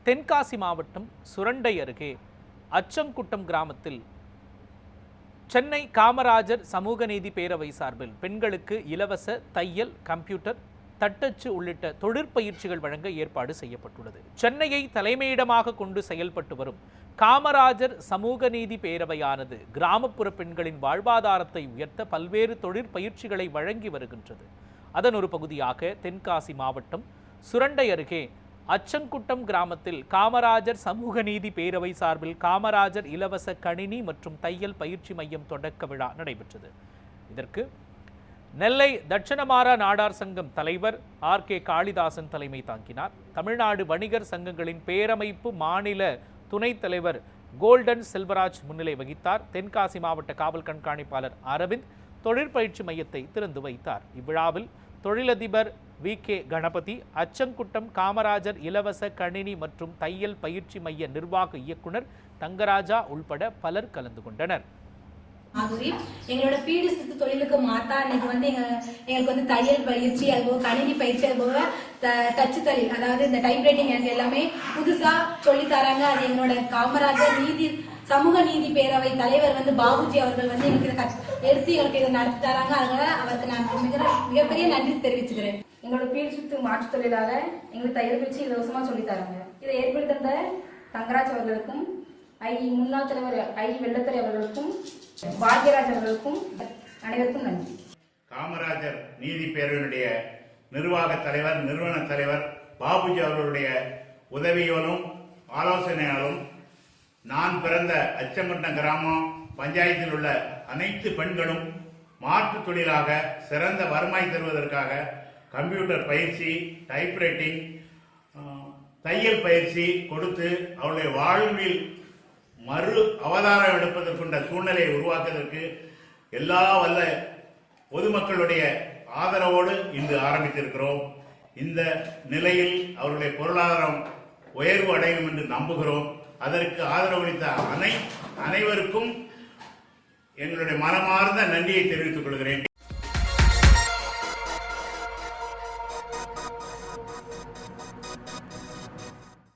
தென்காசி மாவட்டம் சுரண்டை அருகே அச்சங்குட்டம் கிராமத்தில் சென்னை காமராஜர் சமூக நீதி பேரவை சார்பில் பெண்களுக்கு இலவச தையல், கம்ப்யூட்டர், தட்டச்சு உள்ளிட்ட தொழிற்பயிற்சிகள் வழங்க ஏற்பாடு செய்யப்பட்டுள்ளது. சென்னையை தலைமையிடமாக கொண்டு செயல்பட்டு வரும் காமராஜர் சமூக நீதி பேரவையானது கிராமப்புற பெண்களின் வாழ்வாதாரத்தை உயர்த்த பல்வேறு தொழிற்பயிற்சிகளை வழங்கி வருகின்றது. அதன் ஒரு பகுதியாக தென்காசி மாவட்டம் சுரண்டை அருகே அச்சங்குட்டம் கிராமத்தில் காமராஜர் சமூக நீதி பேரவை சார்பில் காமராஜர் இலவச கணினி மற்றும் தையல் பயிற்சி மையம் தொடக்க விழா நடைபெற்றது. இதற்கு நெல்லை தட்சணமாரா நாடார் சங்கம் தலைவர் RK காளிதாசன் தலைமை தாங்கினார். தமிழ்நாடு வணிகர் சங்கங்களின் பேரமைப்பு மாநில துணைத் தலைவர் கோல்டன் செல்வராஜ் முன்னிலை வகித்தார். தென்காசி மாவட்ட காவல் கண்காணிப்பாளர் அரவிந்த் தொழிற்பயிற்சி மையத்தை திறந்து வைத்தார். இவ்விழாவில் தொழிலதிபர் VK கணபதி, அச்சங்குட்டம் காமராஜர் இலவச கணினி மற்றும் தையல் பயிற்சி மைய நிர்வாக இயக்குனர் தங்கராஜா உள்பட பலர் கலந்து கொண்டனர். எங்களோட பீடி சித்து தொழிலுக்கு மாத்தா இன்னைக்கு எங்களுக்கு தையல் பயிற்சி, அதுபோக கணினி பயிற்சி, அதுபோக டச்சு தொழில், அதாவது இந்த டைப்ரைட்டிங் எல்லாமே புதுசா சொல்லி தராங்க. அது எங்களோட காமராஜர் சமூக நீதி பேரவை தலைவர் பாபுஜி அவர்கள் எங்களுக்கு எடுத்து எங்களுக்கு இதை நடத்தி தராங்க. அதனால அவருக்கு நான் மிகப்பெரிய நன்றி தெரிவிச்சுக்கிறேன். எங்களோட பீடி சுத்து மாற்று தொழிலாக எங்களுக்கு தையல் பயிற்சி இலவசமா சொல்லி தராங்க. இதை ஏற்படுத்தி தந்த தங்கராஜ் அவர்களுக்கும், முன்னாள் தலைவர் வெள்ளத்துறை அவர்களுக்கும், பாக்யராஜ் அவர்களுக்கும் அனைவருக்கும் நன்றி. காமராஜர் நீதி பேரவையினுடைய நிர்வாக தலைவர், நிறுவன தலைவர் பாபுஜி அவர்களுடைய உதவியோடும் ஆலோசனையாலும் நான் பிறந்த அச்சங்குட்டம் கிராமம் பஞ்சாயத்தில் உள்ள அனைத்து பெண்களும் மாற்று தொழிலாக சிறந்த வருமாய் தருவதற்காக கம்ப்யூட்டர் பயிற்சி, டைப்ரைட்டிங், தையல் பயிற்சி கொடுத்து அவருடைய வாழ்வில் மறு அவதாரம் எடுப்பதற்குண்ட சூழ்நிலையை உருவாக்குவதற்கு எல்லா வல்ல பொதுமக்களுடைய ஆதரவோடு இன்று ஆரம்பித்திருக்கிறோம். இந்த நிலையில் அவருடைய பொருளாதாரம் உயர்வு அடையும் என்று நம்புகிறோம். அதற்கு ஆதரவளித்த அனைவருக்கும் எங்களுடைய மனமார்ந்த நன்றியை தெரிவித்துக் கொள்கிறேன்.